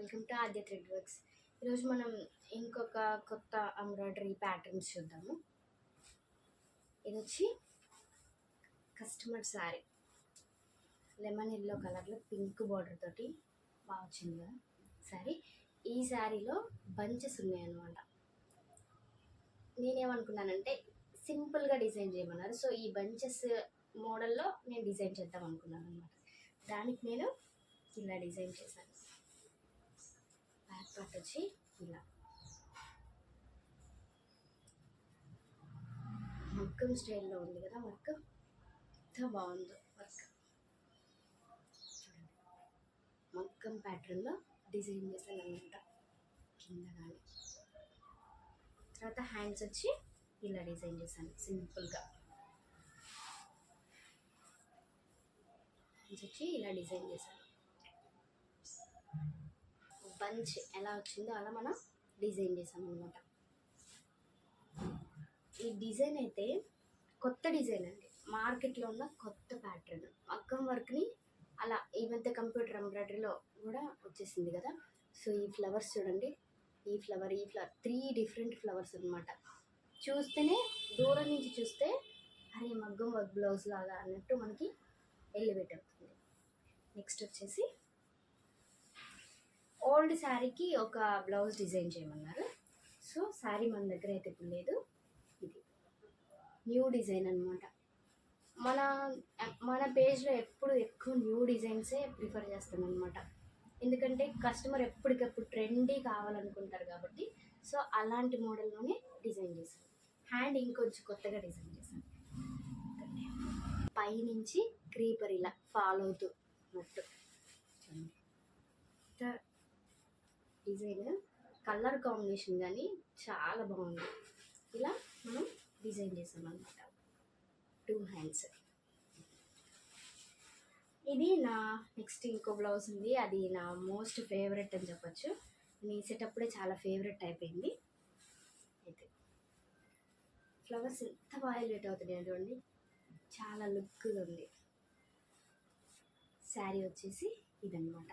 Welcome to Aadya thread works. ఈరోజు మనం ఇంకొక కొత్త ఎంబ్రాయిడరీ ప్యాటర్న్స్ చూద్దాము. ఇది వచ్చి కస్టమర్ శారీ, లెమన్ ఎల్లో కలర్లో పింక్ బార్డర్ తోటి బాగా వచ్చింది కదా శారీ. ఈ శారీలో బంచెస్ ఉన్నాయన్నమాట. నేనేమనుకున్నానంటే సింపుల్గా డిజైన్ చేయమన్నారు, సో ఈ బంచెస్ మోడల్లో నేను డిజైన్ చేద్దాం అనుకున్నాను అనమాట. దానికి నేను ఇలా డిజైన్ చేశాను. బ్యాక్ పార్ట్ వచ్చి ఇలా మగ్గం స్టైల్లో ఉంది కదా వర్క్, ఎంత బాగుందో వర్క్. చూడండి, మగ్గం ప్యాటర్న్లో డిజైన్ చేశాను అనమాట కింద. కానీ తర్వాత హ్యాండ్స్ వచ్చి ఇలా డిజైన్ చేశాను సింపుల్గా. హ్యాండ్స్ వచ్చి ఇలా డిజైన్ చేశాను. బంచ్ ఎలా వచ్చిందో అలా మనం డిజైన్ చేసాం అనమాట. ఈ డిజైన్ అయితే కొత్త డిజైన్ అండి, మార్కెట్లో ఉన్న కొత్త ప్యాటర్న్. మగ్గం వర్క్ని అలా ఈ మధ్య కంప్యూటర్ ఎంబ్రాయిడరీలో కూడా వచ్చేసింది కదా. సో ఈ ఫ్లవర్స్ చూడండి, ఈ ఫ్లవర్ 3 డిఫరెంట్ ఫ్లవర్స్ అనమాట. చూస్తేనే దూరం నుంచి చూస్తే అరే మగ్గం వర్క్ బ్లౌజ్ లాగా అన్నట్టు మనకి ఎలివేట్ అవుతుంది. నెక్స్ట్ వచ్చేసి ఓల్డ్ శారీకి ఒక బ్లౌజ్ డిజైన్ చేయమన్నారు. సో శారీ మన దగ్గర అయితే ఇప్పుడు లేదు, ఇది న్యూ డిజైన్ అనమాట. మన పేజ్లో ఎప్పుడు ఎక్కువ న్యూ డిజైన్సే ప్రిఫర్ చేస్తాను అనమాట. ఎందుకంటే కస్టమర్ ఎప్పటికప్పుడు ట్రెండీ కావాలనుకుంటారు కాబట్టి. సో అలాంటి మోడల్లోనే డిజైన్ చేశాను. హ్యాండ్ ఇంకొంచెం కొత్తగా డిజైన్ చేశాను. పైనుంచి క్రీపర్ ఇలా ఫాలో అవుతూ మొత్తం డిజైన్, కలర్ కాంబినేషన్ కానీ చాలా బాగుంది. ఇలా మనం డిజైన్ చేసాం అనమాట. 2 హ్యాండ్స్. ఇది నా నెక్స్ట్ ఇంకో బ్లౌజ్ ఉంది, అది నా మోస్ట్ ఫేవరెట్ అని చెప్పచ్చు. నేను సెటప్పుడే చాలా ఫేవరెట్ అయిపోయింది. అయితే ఫ్లవర్స్ ఎంత బాగా ఎలివేట్ అవుతున్నాయి చూడండి, చాలా లుక్గా ఉంది. శారీ వచ్చేసి ఇదన్నమాట.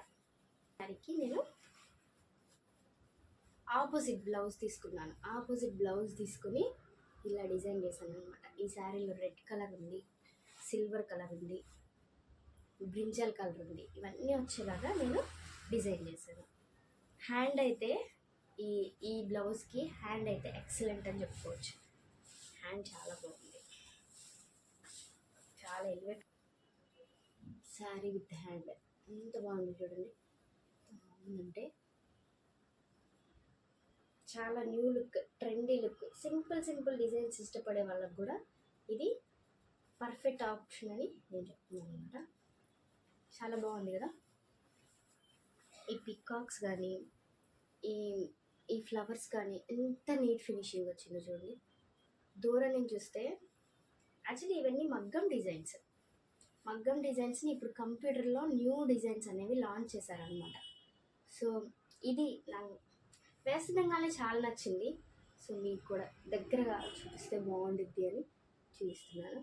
శారీకి నేను ఆపోజిట్ బ్లౌజ్ తీసుకున్నాను. ఆపోజిట్ బ్లౌజ్ తీసుకుని ఇలా డిజైన్ చేశాను అనమాట. ఈ శారీలో రెడ్ కలర్ ఉంది, సిల్వర్ కలర్ ఉంది, బ్రింజల్ కలర్ ఉంది. ఇవన్నీ వచ్చేలాగా నేను డిజైన్ చేశాను. హ్యాండ్ అయితే ఈ బ్లౌజ్కి హ్యాండ్ అయితే ఎక్సలెంట్ అని చెప్పుకోవచ్చు. హ్యాండ్ చాలా బాగుంది, చాలా ఎలివేట్. శారీ విత్ హ్యాండ్ ఎంత బాగుంది చూడండి, బాగుందంటే చాలా new look, trendy look. Simple designs ఇష్టపడే వాళ్ళకు కూడా ఇది పర్ఫెక్ట్ ఆప్షన్ అని నేను చెప్తున్నాను అనమాట. చాలా బాగుంది కదా. ఈ పికాక్స్ కానీ ఈ ఫ్లవర్స్ కానీ ఎంత నీట్ ఫినిషింగ్ వచ్చిందో చూడండి. దూరం నుంచి చూస్తే యాక్చువల్లీ ఇవన్నీ మగ్గం డిజైన్స్ని ఇప్పుడు కంప్యూటర్లో న్యూ డిజైన్స్ అనేవి లాంచ్ చేశారనమాట. సో ఇది నాకు వేస్తుండగానే చాలా నచ్చింది. సో మీకు కూడా దగ్గరగా చూపిస్తే బాగుండిద్ది అని చూపిస్తున్నాను.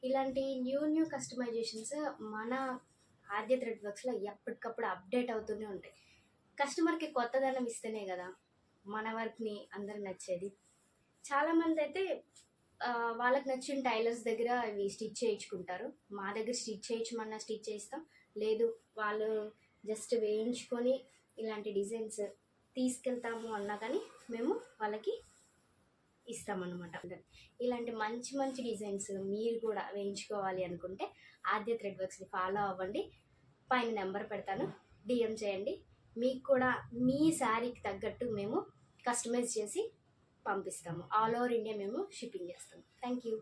ఇలాంటి న్యూ కస్టమైజేషన్స్ మన ఆద్య థ్రెడ్ వర్క్స్లో ఎప్పటికప్పుడు అప్డేట్ అవుతూనే ఉంటాయి. కస్టమర్కి కొత్తదనం ఇస్తేనే కదా మన వర్క్ని అందరికి నచ్చేది. చాలామంది అయితే వాళ్ళకి నచ్చిన టైలర్స్ దగ్గర అవి స్టిచ్ చేయించుకుంటారు. మా దగ్గర స్టిచ్ చేయించమన్నా స్టిచ్ చేయిస్తాం, లేదు వాళ్ళు జస్ట్ వేయించుకొని ఇలాంటి డిజైన్స్ తీసుకెళ్తాము అన్నా కానీ మేము వాళ్ళకి ఇస్తామన్నమాట. ఇలాంటి మంచి డిజైన్స్ మీరు కూడా వేయించుకోవాలి అనుకుంటే ఆద్య థ్రెడ్ వర్క్స్ని ఫాలో అవ్వండి. పైన నెంబర్ పెడతాను, డిఎం చేయండి. మీకు కూడా మీ శారీకి తగ్గట్టు మేము కస్టమైజ్ చేసి పంపిస్తాము. ఆల్ ఓవర్ ఇండియా మేము షిప్పింగ్ చేస్తాము. Thank you.